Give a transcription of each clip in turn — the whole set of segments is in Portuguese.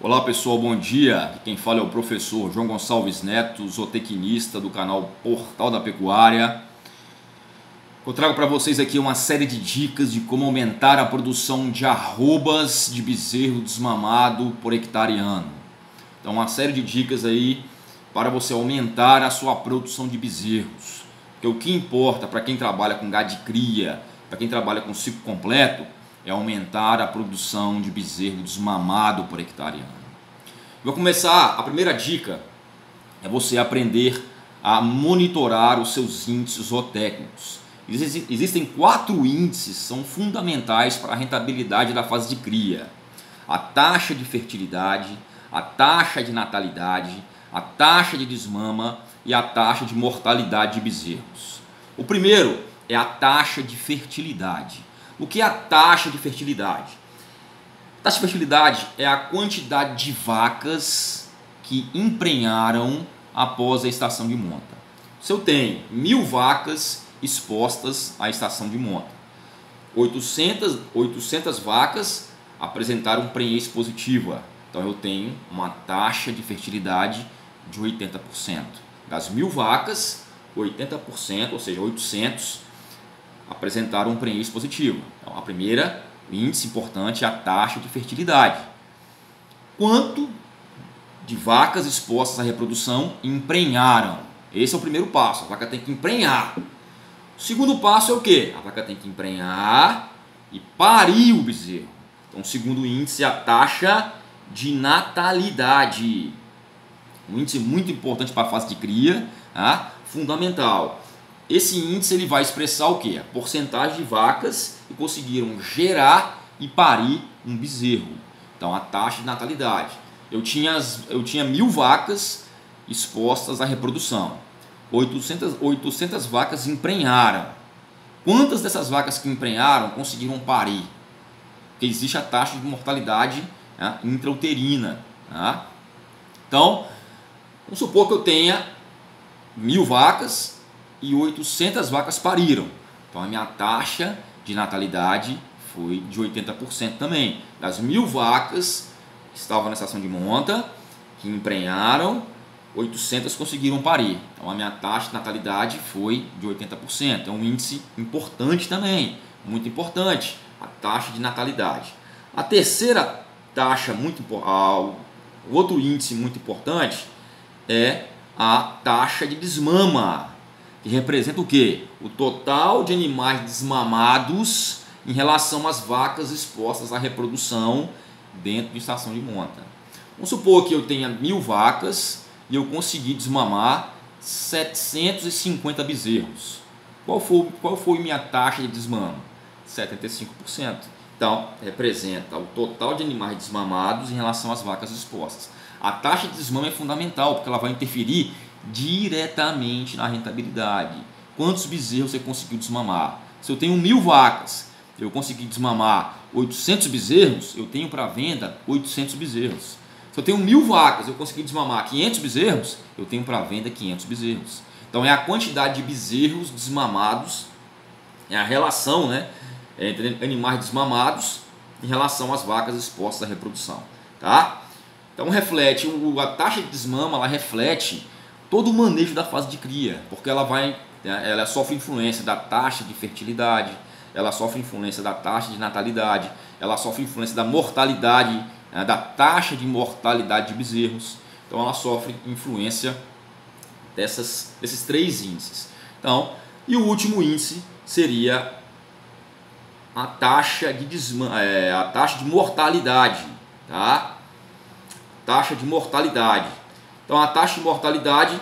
Olá pessoal, bom dia. Quem fala é o professor João Gonçalves Neto, zootecnista do canal Portal da Pecuária. Eu trago para vocês aqui uma série de dicas de como aumentar a produção de arrobas de bezerro desmamado por hectare ano. Então uma série de dicas aí para você aumentar a sua produção de bezerros. Porque o que importa para quem trabalha com gado de cria, para quem trabalha com ciclo completo, é aumentar a produção de bezerro desmamado por hectare ano. Vou começar, a primeira dica é você aprender a monitorar os seus índices zootécnicos. Existem 4 índices que são fundamentais para a rentabilidade da fase de cria: a taxa de fertilidade, a taxa de natalidade, a taxa de desmama e a taxa de mortalidade de bezerros. O primeiro é a taxa de fertilidade. O que é a taxa de fertilidade? A taxa de fertilidade é a quantidade de vacas que emprenharam após a estação de monta. Se eu tenho 1000 vacas expostas à estação de monta, 800 vacas apresentaram prenhez positiva, então eu tenho uma taxa de fertilidade de 80%. Das 1000 vacas, 80%, ou seja, 800, apresentaram um prenhez positivo. Então, a primeira índice importante é a taxa de fertilidade. Quanto de vacas expostas à reprodução emprenharam? Esse é o primeiro passo. A vaca tem que emprenhar. O segundo passo é o quê? A vaca tem que emprenhar e parir o bezerro. Então, o segundo índice é a taxa de natalidade. Um índice muito importante para a fase de cria, tá? Fundamental. Esse índice ele vai expressar o quê? A porcentagem de vacas que conseguiram gerar e parir um bezerro. Então, a taxa de natalidade. Eu tinha 1000 vacas expostas à reprodução. 800 vacas emprenharam. Quantas dessas vacas que emprenharam conseguiram parir? Porque existe a taxa de mortalidade, né, intrauterina. Tá? Então, vamos supor que eu tenha 1000 vacas e 800 vacas pariram. Então a minha taxa de natalidade foi de 80% também. Das 1000 vacas que estavam na estação de monta, que emprenharam, 800 conseguiram parir. Então a minha taxa de natalidade foi de 80%. É um índice importante também, muito importante, a taxa de natalidade. A terceira taxa, o outro índice muito importante é a taxa de desmama, que representa o quê? O total de animais desmamados em relação às vacas expostas à reprodução dentro de estação de monta. Vamos supor que eu tenha 1000 vacas e eu consegui desmamar 750 bezerros. Qual foi minha taxa de desmama? 75%. Então, representa o total de animais desmamados em relação às vacas expostas. A taxa de desmama é fundamental, porque ela vai interferir diretamente na rentabilidade. Quantos bezerros você conseguiu desmamar? Se eu tenho 1000 vacas, eu consegui desmamar 800 bezerros, eu tenho para venda 800 bezerros. Se eu tenho 1000 vacas, eu consegui desmamar 500 bezerros, eu tenho para venda 500 bezerros. Então é a quantidade de bezerros desmamados, é a relação, né, entre animais desmamados em relação às vacas expostas à reprodução. Tá? Então reflete, a taxa de desmama ela reflete todo o manejo da fase de cria, porque ela sofre influência da taxa de fertilidade, ela sofre influência da taxa de natalidade, ela sofre influência da mortalidade, da taxa de mortalidade de bezerros. Então ela sofre influência desses 3 índices. Então, e o último índice seria a taxa de mortalidade, tá? Taxa de mortalidade. Então a taxa de mortalidade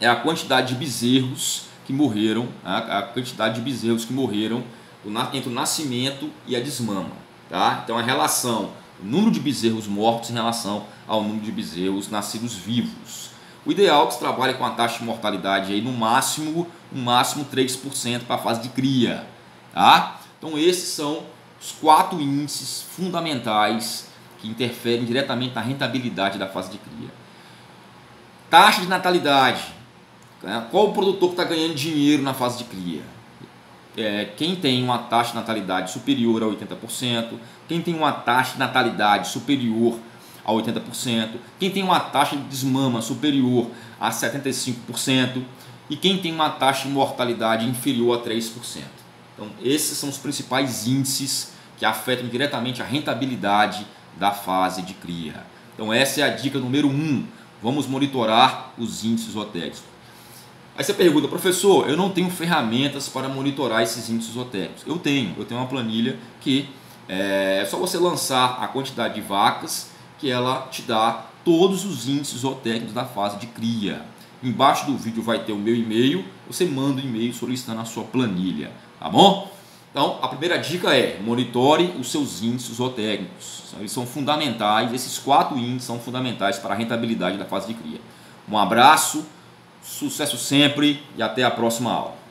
é a quantidade de bezerros que morreram, a quantidade de bezerros que morreram entre o nascimento e a desmama. Tá? Então a relação, o número de bezerros mortos em relação ao número de bezerros nascidos vivos. O ideal é que se trabalhe com a taxa de mortalidade aí no máximo 3% para a fase de cria. Tá? Então esses são os 4 índices fundamentais que interferem diretamente na rentabilidade da fase de cria. Taxa de natalidade. Qual o produtor que está ganhando dinheiro na fase de cria? quem tem uma taxa de natalidade superior a 80%, quem tem uma taxa de natalidade superior a 80%, quem tem uma taxa de desmama superior a 75% e quem tem uma taxa de mortalidade inferior a 3%. Então, esses são os principais índices que afetam diretamente a rentabilidade da fase de cria. Então, essa é a dica número 1. Vamos monitorar os índices zootécnicos. Aí você pergunta, professor, eu não tenho ferramentas para monitorar esses índices zootécnicos. Eu tenho uma planilha que é só você lançar a quantidade de vacas que ela te dá todos os índices zootécnicos da fase de cria. Embaixo do vídeo vai ter o meu e-mail, você manda um e-mail solicitando a sua planilha, tá bom? Então, a primeira dica é monitore os seus índices zootécnicos. Eles são fundamentais, esses 4 índices são fundamentais para a rentabilidade da fase de cria. Um abraço, sucesso sempre e até a próxima aula.